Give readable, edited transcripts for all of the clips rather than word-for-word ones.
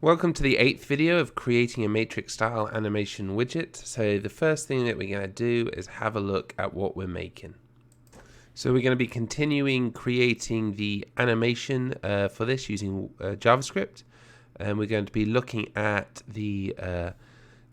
Welcome to the 8th video of creating a matrix style animation widget. So the first thing that we're going to do is have a look at what we're making. So we're going to be continuing creating the animation for this using JavaScript, and we're going to be looking at the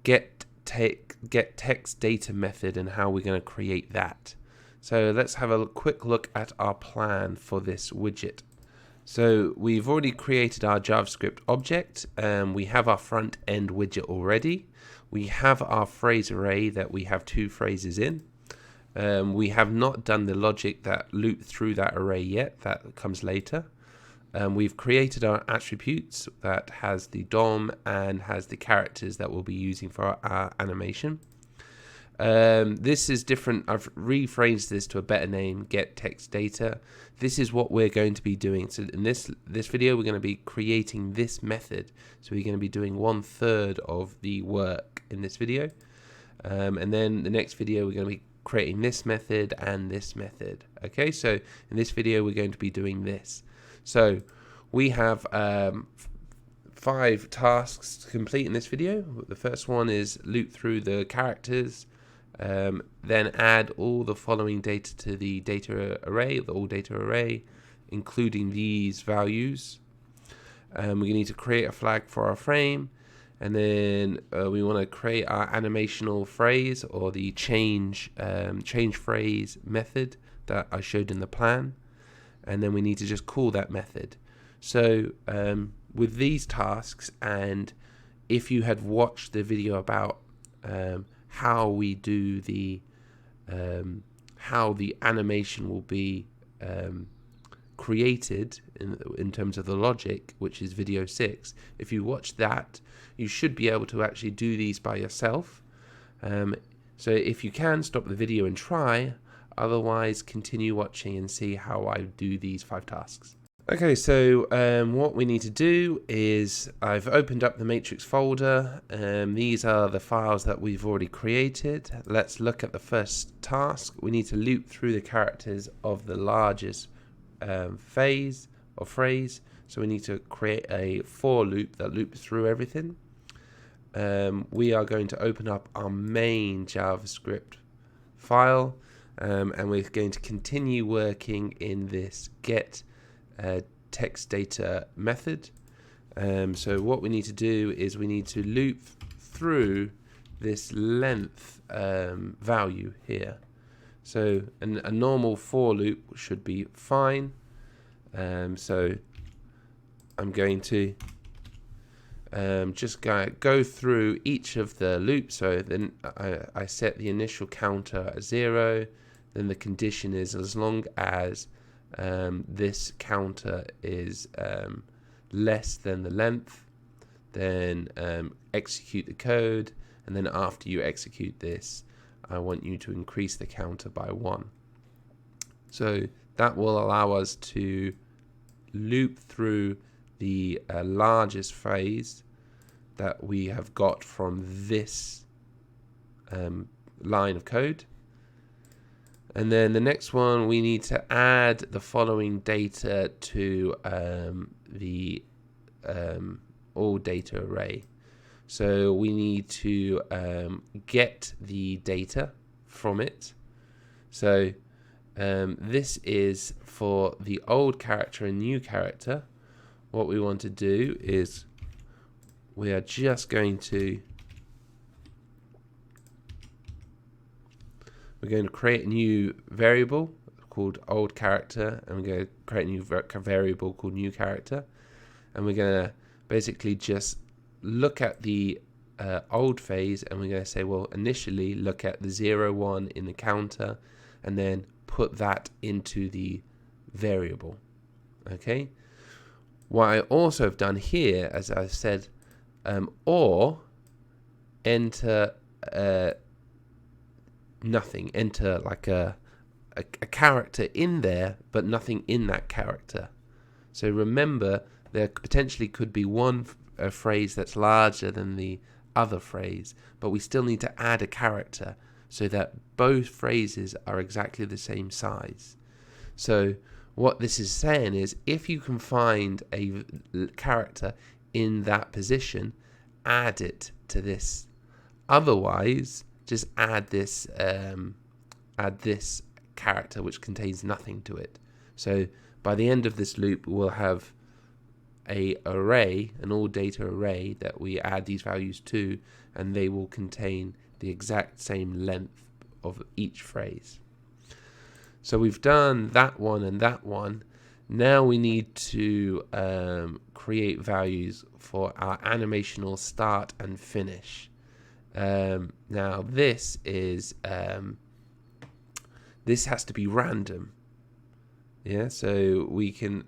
get text data method and how we're going to create that. So let's have a quick look at our plan for this widget. So we've already created our JavaScript object, and we have our front end widget already. We have our phrase array that we have 2 phrases in. We have not done the logic that loop through that array yet. That comes later. We've created our attributes that has the DOM and has the characters that we'll be using for our animation. This is different. I've rephrased this to a better name, get text data. This is what we're going to be doing. So in this video, we're going to be creating this method. So we're going to be doing 1/3 of the work in this video. And then the next video, we're going to be creating this method and this method. Okay, so in this video, we're going to be doing this. So we have 5 tasks to complete in this video. The first one is loop through the characters. Then add all the following data to the data array, the all data array, including these values. We need to create a flag for our frame, and then we want to create our animational phrase or the change phrase method that I showed in the plan, and then we need to just call that method. So with these tasks, and if you had watched the video about how we do the how the animation will be created in terms of the logic, which is video 6. If you watch that, you should be able to actually do these by yourself. So if you can, stop the video and try. Otherwise, continue watching and see how I do these 5 tasks. Okay, so what we need to do is I've opened up the matrix folder. These are the files that we've already created. Let's look at the first task. We need to loop through the characters of the largest phase or phrase. So we need to create a for loop that loops through everything. We are going to open up our main JavaScript file, and we're going to continue working in this get text data method. So what we need to do is we need to loop through this length value here. So a normal for loop should be fine. So I'm going to just go through each of the loops. So then I set the initial counter at 0. Then the condition is as long as this counter is less than the length, then execute the code, and then after you execute this, I want you to increase the counter by 1. So that will allow us to loop through the largest phrase that we have got from this line of code. And then the next one, we need to add the following data to the all data array. So we need to get the data from it. So this is for the old character and new character. What we want to do is we are just going to create a new variable called old character, and we're going to create a new variable called new character, and we're going to basically just look at the old phase, and we're going to say, well, initially look at the 0, 1 in the counter, and then put that into the variable. Okay. What I also have done here, as I said, or enter nothing, enter like a character in there, but nothing in that character. So remember, there potentially could be one phrase that's larger than the other phrase, but we still need to add a character so that both phrases are exactly the same size. So what this is saying is, if you can find a character in that position, add it to this. Otherwise, just add this character which contains nothing to it. So by the end of this loop, we'll have an array, an all data array that we add these values to, and they will contain the exact same length of each phrase. So we've done that one and that one. Now we need to create values for our animational start and finish. Now this is this has to be random. Yeah, so we can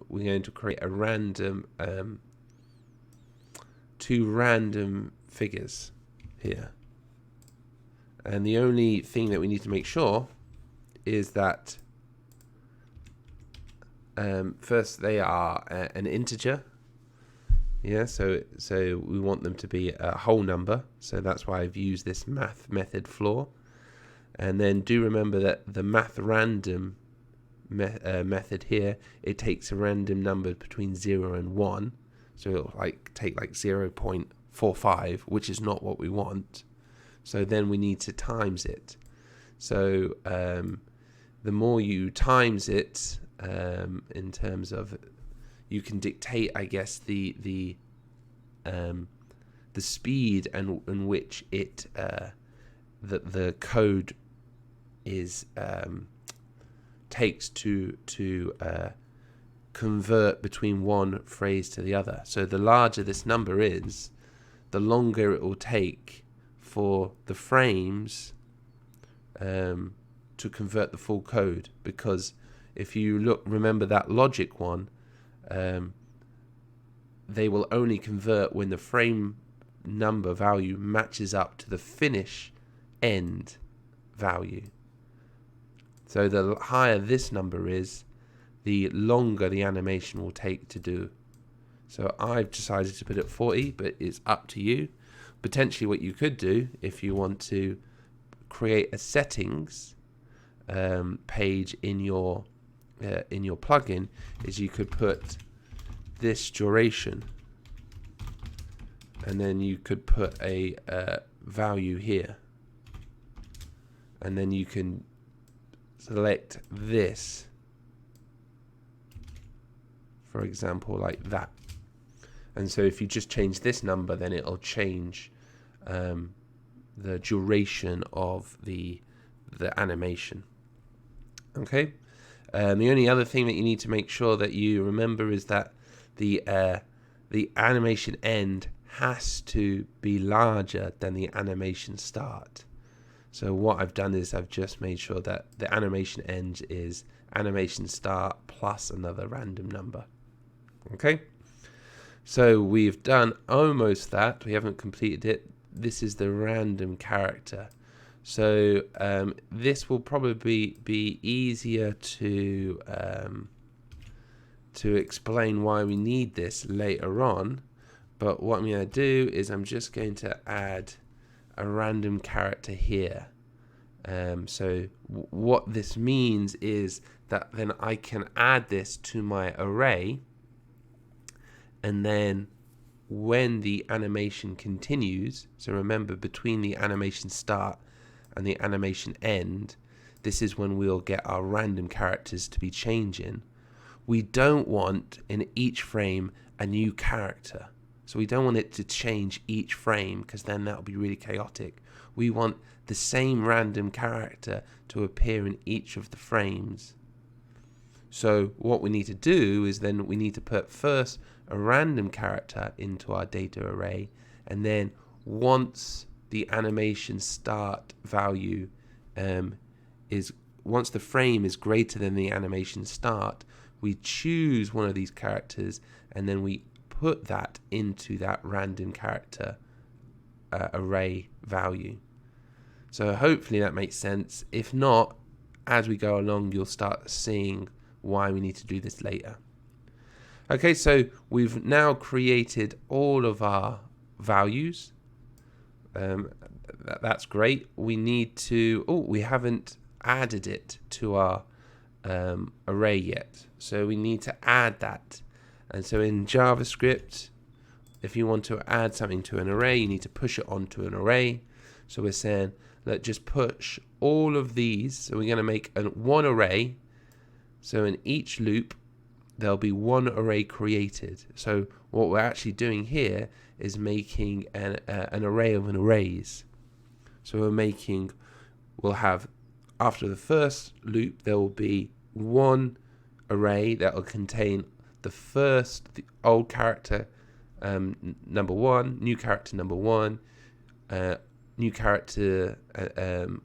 we're going to create a random two random figures here, and the only thing that we need to make sure is that first they are an integer. Yeah, so we want them to be a whole number, so that's why I've used this math method floor. And then do remember that the math random method here, it takes a random number between 0 and 1, so it'll take 0.45, which is not what we want. So then we need to times it. So the more you times it, in terms of, you can dictate, I guess, the speed in which it the code is takes to convert between one phrase to the other. So the larger this number is, the longer it will take for the frames to convert the full code, because if you remember that logic one, they will only convert when the frame number value matches up to the finish end value. So the higher this number is, the longer the animation will take to do. So I've decided to put it 40, but it's up to you. Potentially what you could do, if you want to create a settings page in your plugin, is you could put this duration, and then you could put a value here, and then you can select this, for example, like that. And so if you just change this number, then it'll change the duration of the animation. Okay. The only other thing that you need to make sure that you remember is that the animation end has to be larger than the animation start. So what I've done is I've just made sure that the animation end is animation start plus another random number. Okay, so we've done almost that. We haven't completed it. This is the random character. So this will probably be easier to explain why we need this later on. But what I'm going to do is I'm just going to add a random character here. So what this means is that then I can add this to my array, and then when the animation continues, so remember, between the animation start and the animation end, this is when we'll get our random characters to be changing. We don't want in each frame a new character. So we don't want it to change each frame, because then that'll be really chaotic. We want the same random character to appear in each of the frames. So what we need to do is then we need to put first a random character into our data array, and then once the animation start value once the frame is greater than the animation start, we choose one of these characters, and then we put that into that random character array value. So hopefully that makes sense. If not, as we go along, you'll start seeing why we need to do this later. Okay, so we've now created all of our values. That's great. We need to, we haven't added it to our array yet. So we need to add that. And so in JavaScript, if you want to add something to an array, you need to push it onto an array. So we're saying, let's just push all of these. So we're going to make one array. So in each loop, there'll be one array created. So what we're actually doing here is making an array of arrays. So we'll have, after the first loop, there will be one array that will contain the old character number 1, new character number 1, new character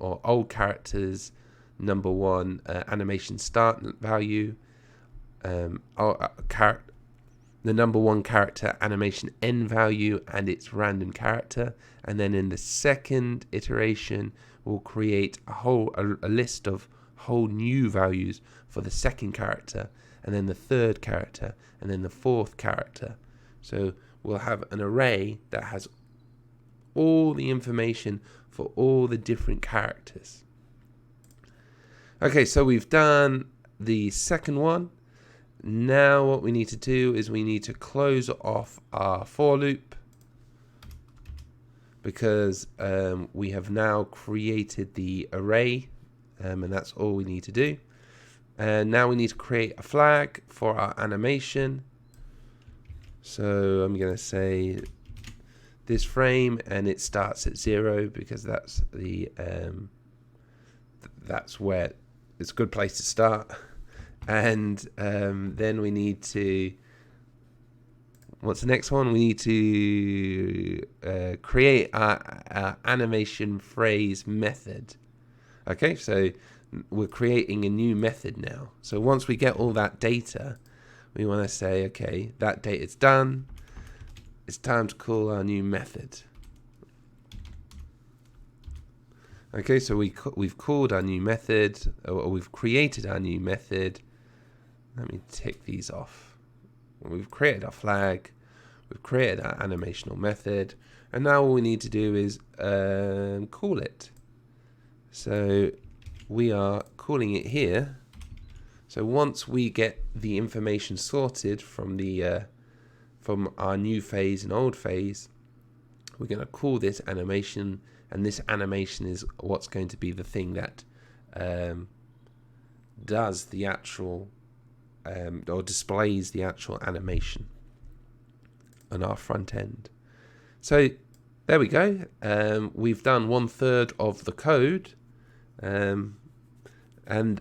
or old characters number 1 animation start value, the number 1 character animation end value and its random character. And then in the second iteration, we'll create a list of whole new values for the second character, and then the third character, and then the fourth character. So we'll have an array that has all the information for all the different characters. Okay, so we've done the second one. Now what we need to do is we need to close off our for loop, because we have now created the array, and that's all we need to do. And now we need to create a flag for our animation. So I'm going to say this frame, and it starts at 0 because that's where it's a good place to start. And then we need to, what's the next one? We need to create our animation phrase method. Okay, so we're creating a new method now. So once we get all that data, we want to say, okay, that data's done. It's time to call our new method. Okay, so we've called our new method, or we've created our new method. Let me tick these off. We've created our flag. We've created our animational method. And now all we need to do is call it. So we are calling it here. So once we get the information sorted from our new phase and old phase, we're going to call this animation, and this animation is what's going to be the thing that does the actual or displays the actual animation on our front end. So there we go. We've done 1/3 of the code, and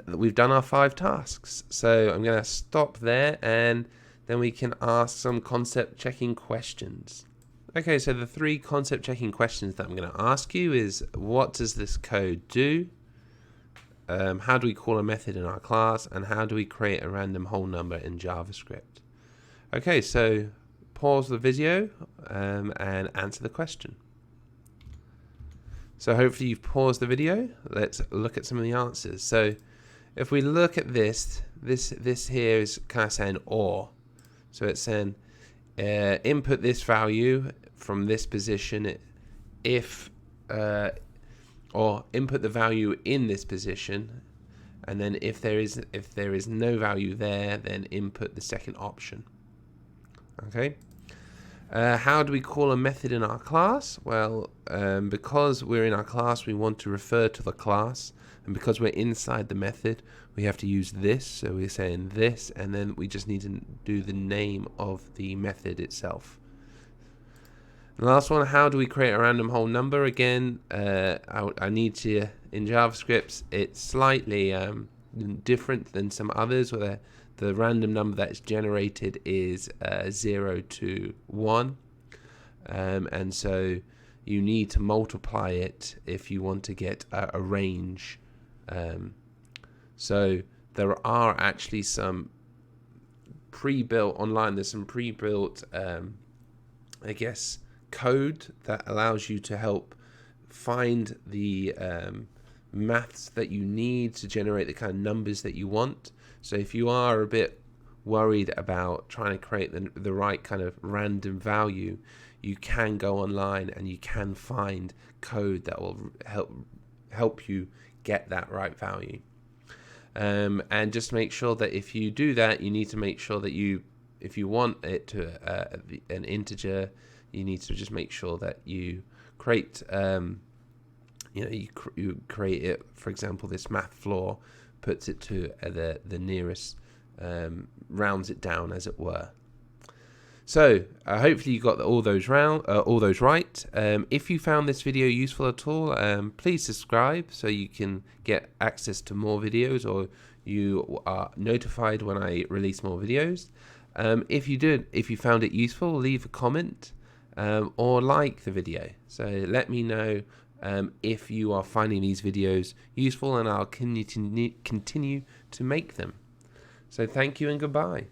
we've done our 5 tasks. So I'm going to stop there, and then we can ask some concept checking questions. Okay, so the 3 concept checking questions that I'm going to ask you is, what does this code do? How do we call a method in our class? And how do we create a random whole number in JavaScript? Okay, so pause the video and answer the question. So hopefully you've paused the video. Let's look at some of the answers. So if we look at this here is kind of saying OR. So it's saying input this value from this position if or input the value in this position, and then if there is no value there, then input the second option. Okay. How do we call a method in our class? Well, because we're in our class, we want to refer to the class, and because we're inside the method, we have to use this. So we're saying this, and then we just need to do the name of the method itself. The last one, how do we create a random whole number? Again, I need to, in JavaScript, it's slightly different than some others, where the random number that's generated is 0 to 1. And so you need to multiply it if you want to get a range. So there are actually some pre-built online, there's some pre-built, I guess, code that allows you to help find the maths that you need to generate the kind of numbers that you want. So if you are a bit worried about trying to create the right kind of random value, you can go online and you can find code that will help you get that right value. And just make sure that if you do that, you need to make sure that you if you want it to an integer, you need to just make sure that you create you create it. For example, this math floor puts it to the nearest, rounds it down, as it were. So hopefully you got all those right. If you found this video useful at all, please subscribe so you can get access to more videos, or you are notified when I release more videos. If you found it useful, leave a comment or like the video. So let me know if you are finding these videos useful, and I'll continue to make them. So thank you and goodbye.